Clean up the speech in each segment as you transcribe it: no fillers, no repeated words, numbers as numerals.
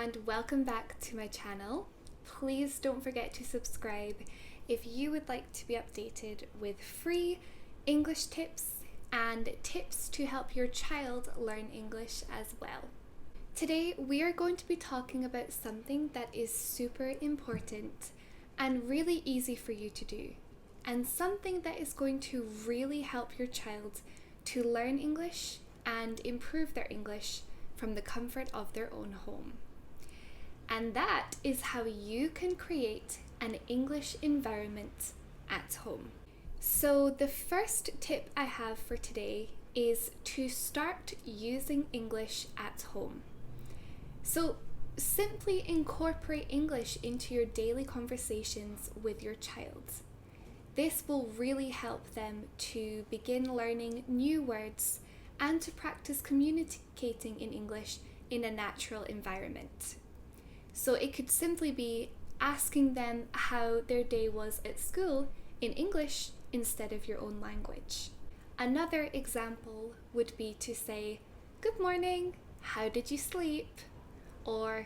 and welcome back to my channel. Please don't forget to subscribe if you would like to be updated with free English tips and tips to help your child learn English as well. Today we are going to be talking about something that is super important and really easy for you to do, and something that is going to really help your child to learn English and improve their English from the comfort of their own home. And that is how you can create an English environment at home. So the first tip I have for today is to start using English at home. So simply incorporate English into your daily conversations with your child. This will really help them to begin learning new words and to practice communicating in English in a natural environment. So it could simply be asking them how their day was at school in English instead of your own language. Another example would be to say, "Good morning, how did you sleep?" Or,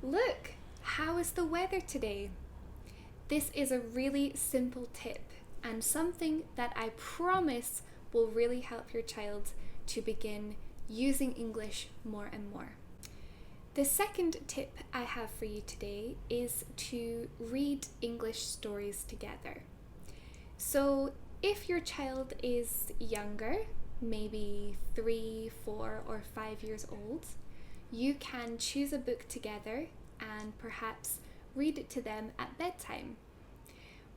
"Look, how is the weather today?" This is a really simple tip and something that I promise will really help your child to begin using English more and more. The second tip I have for you today is to read English stories together. So if your child is younger, maybe 3, 4, or 5 years old, you can choose a book together and perhaps read it to them at bedtime.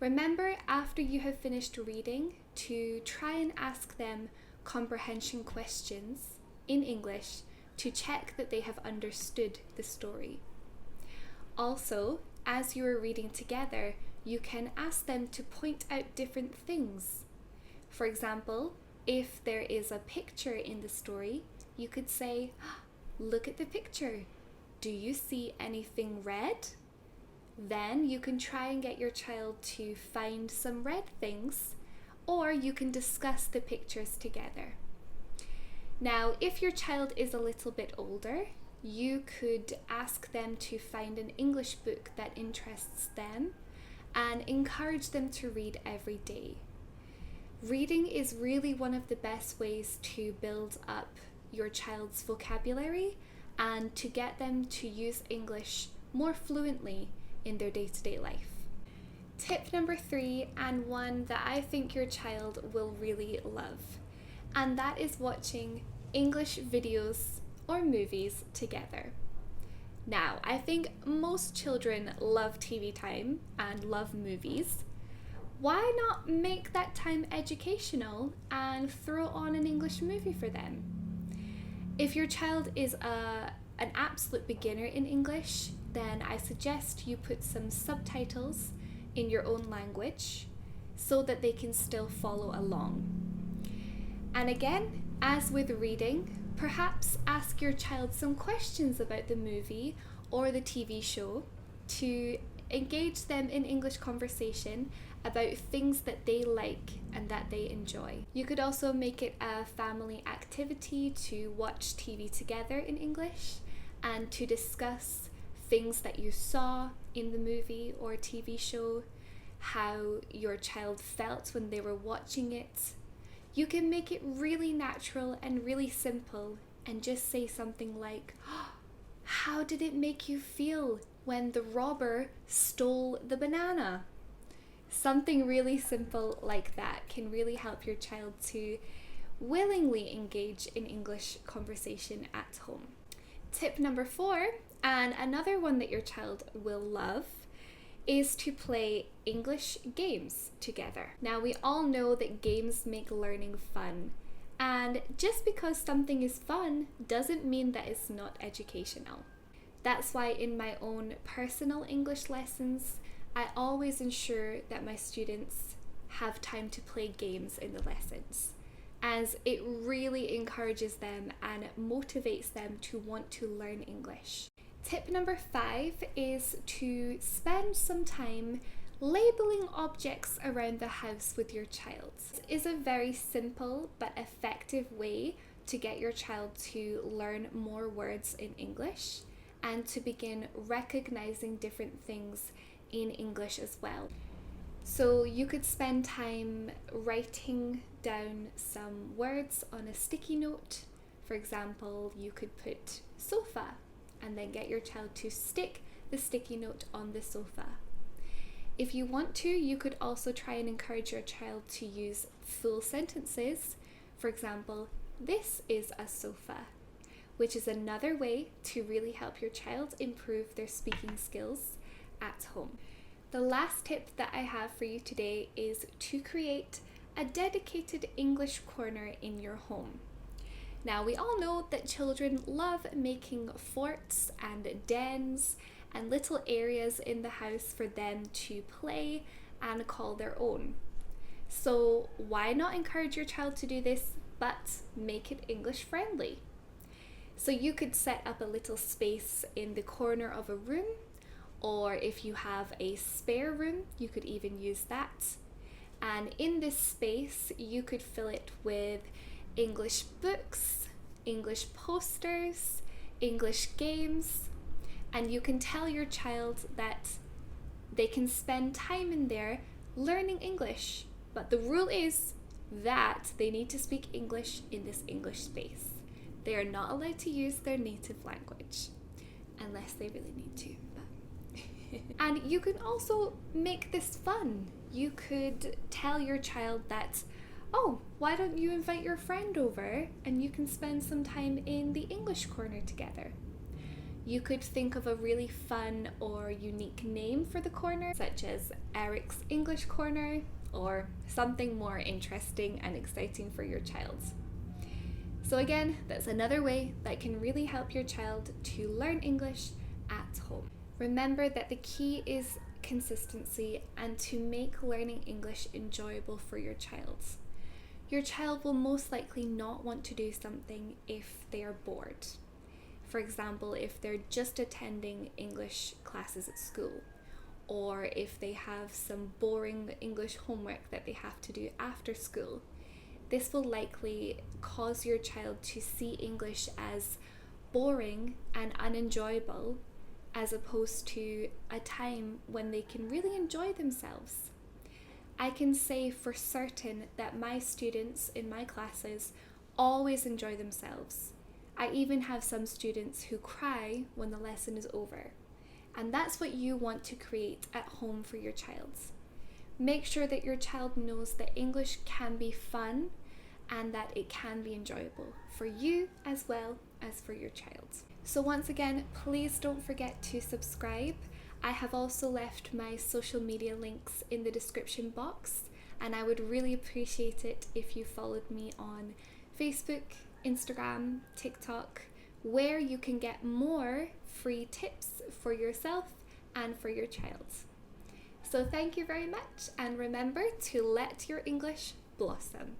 Remember, after you have finished reading, to try and ask them comprehension questions in English to check that they have understood the story. Also, as you are reading together, you can ask them to point out different things. For example, if there is a picture in the story, you could say, "Look at the picture. Do you see anything red?" Then you can try and get your child to find some red things, or you can discuss the pictures together. Now, if your child is a little bit older, you could ask them to find an English book that interests them and encourage them to read every day. Reading is really one of the best ways to build up your child's vocabulary and to get them to use English more fluently in their day-to-day life. Tip number 3, and one that I think your child will really love, and that is watching English videos or movies together. Now, I think most children love TV time and love movies. Why not make that time educational and throw on an English movie for them? If your child is an absolute beginner in English, then I suggest you put some subtitles in your own language so that they can still follow along. And again, as with reading, perhaps ask your child some questions about the movie or the TV show to engage them in English conversation about things that they like and that they enjoy. You could also make it a family activity to watch TV together in English and to discuss things that you saw in the movie or TV show, how your child felt when they were watching it. You can make it really natural and really simple and just say something like, "How did it make you feel when the robber stole the banana?" Something really simple like that can really help your child to willingly engage in English conversation at home. Tip number 4, and another one that your child will love, is to play English games together. Now, we all know that games make learning fun, and just because something is fun doesn't mean that it's not educational. That's why in my own personal English lessons, I always ensure that my students have time to play games in the lessons, as it really encourages them and motivates them to want to learn English. Tip number 5 is to spend some time labeling objects around the house with your child. It is a very simple but effective way to get your child to learn more words in English and to begin recognizing different things in English as well. So you could spend time writing down some words on a sticky note. For example, you could put sofa and then get your child to stick the sticky note on the sofa. If you want to, you could also try and encourage your child to use full sentences. For example, this is a sofa, which is another way to really help your child improve their speaking skills at home. The last tip that I have for you today is to create a dedicated English corner in your home. Now, we all know that children love making forts and dens and little areas in the house for them to play and call their own. So why not encourage your child to do this, but make it English friendly? So you could set up a little space in the corner of a room, or if you have a spare room, you could even use that. And in this space, you could fill it with English books, English posters, English games, and you can tell your child that they can spend time in there learning English. But the rule is that they need to speak English in this English space. They are not allowed to use their native language unless they really need to. And you can also make this fun. You could tell your child that, oh, why don't you invite your friend over and you can spend some time in the English corner together. You could think of a really fun or unique name for the corner, such as Eric's English Corner, or something more interesting and exciting for your child. So again, that's another way that can really help your child to learn English at home. Remember that the key is consistency and to make learning English enjoyable for your child. Your child will most likely not want to do something if they are bored. For example, if they're just attending English classes at school, or if they have some boring English homework that they have to do after school. This will likely cause your child to see English as boring and unenjoyable, as opposed to a time when they can really enjoy themselves. I can say for certain that my students in my classes always enjoy themselves. I even have some students who cry when the lesson is over. And that's what you want to create at home for your child. Make sure that your child knows that English can be fun and that it can be enjoyable for you as well as for your child. So once again, please don't forget to subscribe. I have also left my social media links in the description box, and I would really appreciate it if you followed me on Facebook, Instagram, TikTok, where you can get more free tips for yourself and for your child. So thank you very much, and remember to let your English blossom.